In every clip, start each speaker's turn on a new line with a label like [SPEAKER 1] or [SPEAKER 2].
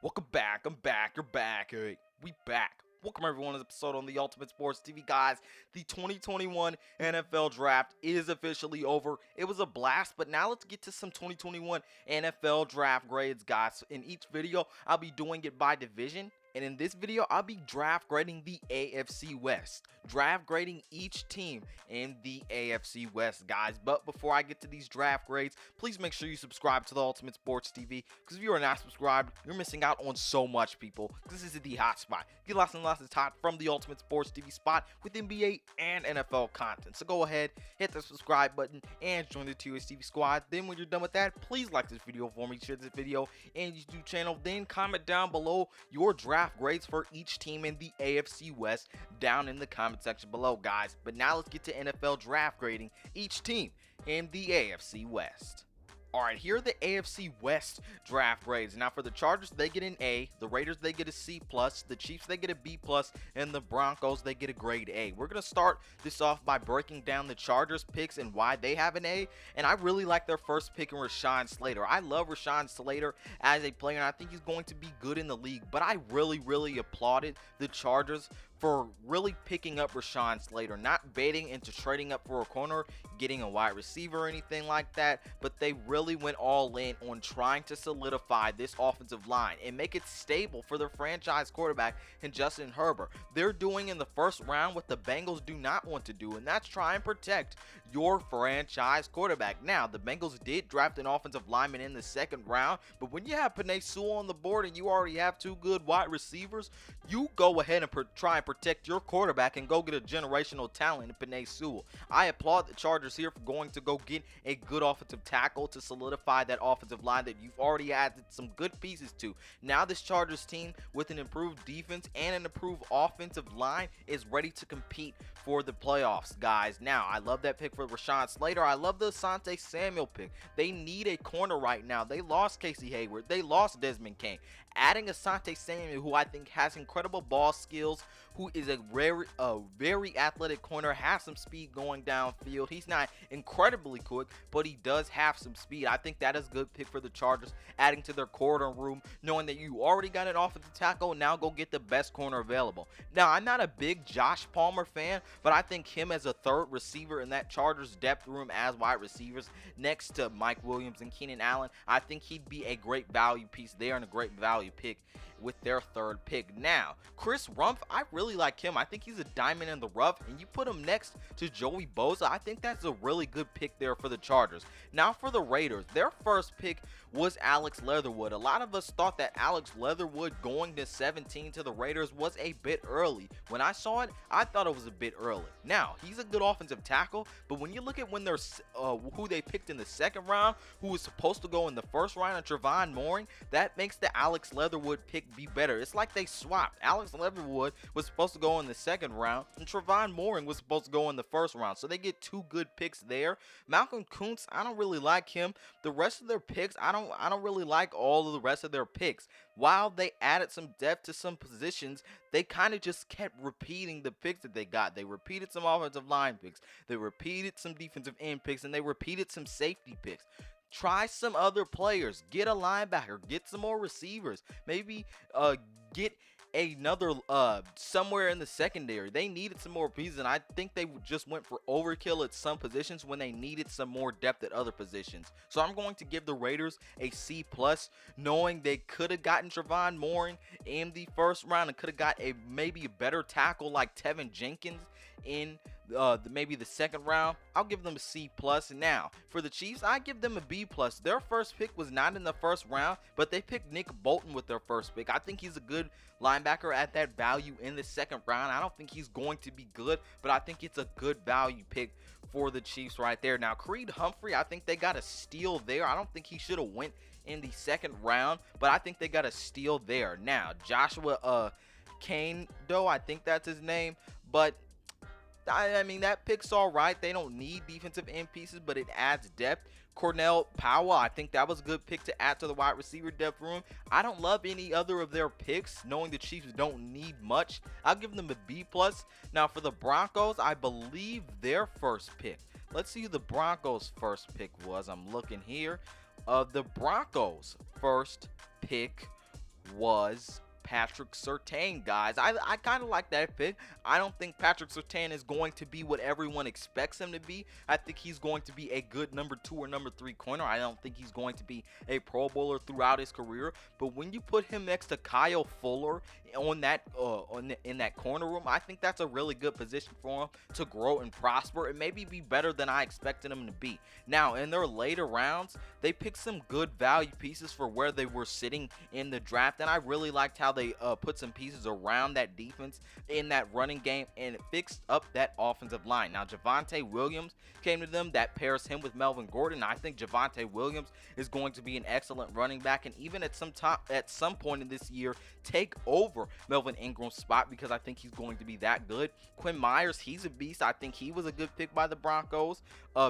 [SPEAKER 1] Welcome back. I'm back. You're back. Hey, we back. Welcome everyone to this episode on the Ultimate Sports TV, guys. The 2021 NFL Draft is officially over. It was a blast, but now let's get to some 2021 NFL Draft grades, guys. In each video, I'll be doing it by division. And in this video, I'll be draft grading the AFC West. Draft grading each team in the AFC West, guys. But before I get to these draft grades, please make sure you subscribe to the Ultimate Sports TV. Because if you are not subscribed, you're missing out on so much, people. This is the hot spot. Get lots and lots of hot from the Ultimate Sports TV spot with NBA and NFL content. So go ahead, hit the subscribe button, and join the TOS TV squad. Then when you're done with that, please like this video for me, share this video and YouTube channel. Then comment down below your draft grades for each team in the AFC West down in the comment section below, guys. But now let's get to NFL draft grading each team in the AFC West. Alright, here are the AFC West draft grades. Now for the Chargers, they get an A, the Raiders, they get a C+, the Chiefs, they get a B+, and the Broncos, they get a grade A. We're going to start this off by breaking down the Chargers picks and why they have an A, and I really like their first pick in Rashawn Slater. I love Rashawn Slater as a player, and I think he's going to be good in the league, but I really applauded the Chargers for really picking up Rashawn Slater, not baiting into trading up for a corner, getting a wide receiver or anything like that, but they really went all in on trying to solidify this offensive line and make it stable for their franchise quarterback in Justin Herbert. They're doing in the first round what the Bengals do not want to do, and that's try and protect your franchise quarterback. Now, the Bengals did draft an offensive lineman in the second round, but when you have Penei Sewell on the board and you already have two good wide receivers, you go ahead and try and protect your quarterback and go get a generational talent in Penei Sewell. I applaud the Chargers here for going to go get a good offensive tackle to solidify that offensive line that you've already added some good pieces to. Now this Chargers team with an improved defense and an improved offensive line is ready to compete for the playoffs, guys. Now, I love that pick for Rashawn Slater. I love the Asante Samuel pick. They need a corner right now. They lost Casey Hayward. They lost Desmond Kane. Adding Asante Samuel, who I think has incredible ball skills, who is a very athletic corner, has some speed going downfield. He's not incredibly quick, but he does have some speed. I think that is a good pick for the Chargers, adding to their corner room, knowing that you already got an offensive tackle. Now go get the best corner available. Now, I'm not a big Josh Palmer fan, but I think him as a third receiver in that Chargers depth room as wide receivers next to Mike Williams and Keenan Allen, I think he'd be a great value piece there and a great value pick with their third pick. Now, Chris Rumph, I really like him. I think he's a diamond in the rough, and you put him next to Joey Bosa, I think that's a really good pick there for the Chargers. Now for the Raiders, their first pick was Alex Leatherwood. A lot of us thought that Alex Leatherwood going to 17 to the Raiders was a bit early. When I saw it, I thought it was a bit early. Now, he's a good offensive tackle, but when you look at when they're who they picked in the second round, who was supposed to go in the first round, of Trevon Moehrig, that makes the Alex Leatherwood pick be better. It's like they swapped. Alex Leatherwood was supposed to go in the second round, and Trevon Moehrig was supposed to go in the first round. So they get two good picks there. Malcolm Kuntz, I don't really like him. The rest of their picks, I don't really like all of the rest of their picks. While they added some depth to some positions, they kind of just kept repeating the picks that they got. They repeated some offensive line picks. They repeated some defensive end picks, and they repeated some safety picks. Try some other players. Get a linebacker. Get some more receivers. Maybe get another somewhere in the secondary. They needed some more pieces, and I think they just went for overkill at some positions when they needed some more depth at other positions. So I'm going to give the Raiders a C+, knowing they could have gotten Trevon Moehrig in the first round and could have got maybe a better tackle like Tevin Jenkins in maybe the second round. I'll give them a C+. Now for the Chiefs, I give them a B+. Their first pick was not in the first round, but they picked Nick Bolton with their first pick. I think he's a good linebacker at that value in the second round. I don't think he's going to be good, but I think it's a good value pick for the Chiefs right there. Now Creed Humphrey, I think they got a steal there. I don't think he should have went in the second round, but I think they got a steal there. Now Joshua Kane, though, I think that's his name, but I mean, that pick's all right. They don't need defensive end pieces, but it adds depth. Cornell Powell, I think that was a good pick to add to the wide receiver depth room. I don't love any other of their picks, knowing the Chiefs don't need much. I'll give them a B+. Now for the Broncos, I believe their first pick. Let's see who the Broncos' first pick was. I'm looking here. The Broncos' first pick was Patrick Surtain, guys. I kind of like that pick. I don't think Patrick Surtain is going to be what everyone expects him to be. I think he's going to be a good number 2 or number 3 corner. I don't think he's going to be a Pro Bowler throughout his career. But when you put him next to Kyle Fuller on that in that corner room, I think that's a really good position for him to grow and prosper and maybe be better than I expected him to be. Now, in their later rounds, they picked some good value pieces for where they were sitting in the draft, and I really liked how they put some pieces around that defense in that running game and fixed up that offensive line. Now, Javonte Williams came to them. That pairs him with Melvin Gordon. I think Javonte Williams is going to be an excellent running back, and even at some point in this year, take over Melvin Ingram's spot because I think he's going to be that good. Quinn Myers, he's a beast. I think he was a good pick by the Broncos.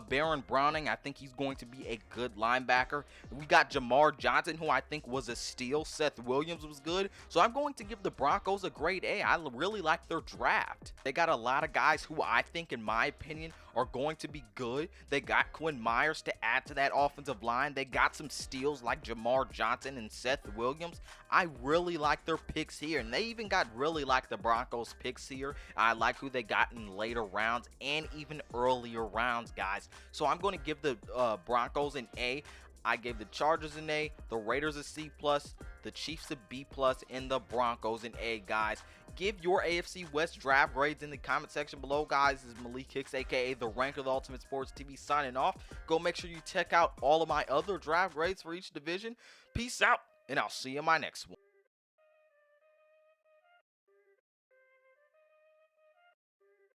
[SPEAKER 1] Baron Browning, I think he's going to be a good linebacker. We got Jamar Johnson, who I think was a steal. Seth Williams was good. So I'm going to give the Broncos a grade A. I really like their draft. They got a lot of guys who I think, in my opinion, are going to be good. They got Quinn Myers to add to that offensive line. They got some steals like Jamar Johnson and Seth Williams. I really like their picks here, and they even got really like the Broncos picks here. I like who they got in later rounds and even earlier rounds, guys. So I'm going to give the Broncos an A. I gave the Chargers an A, the Raiders a C+, the Chiefs a B+, and the Broncos an A, guys. Give your AFC West draft grades in the comment section below, guys. This is Malik Hicks, aka the Rank of the Ultimate Sports TV, signing off. Go make sure you check out all of my other draft grades for each division. Peace out, and I'll see you in my next one.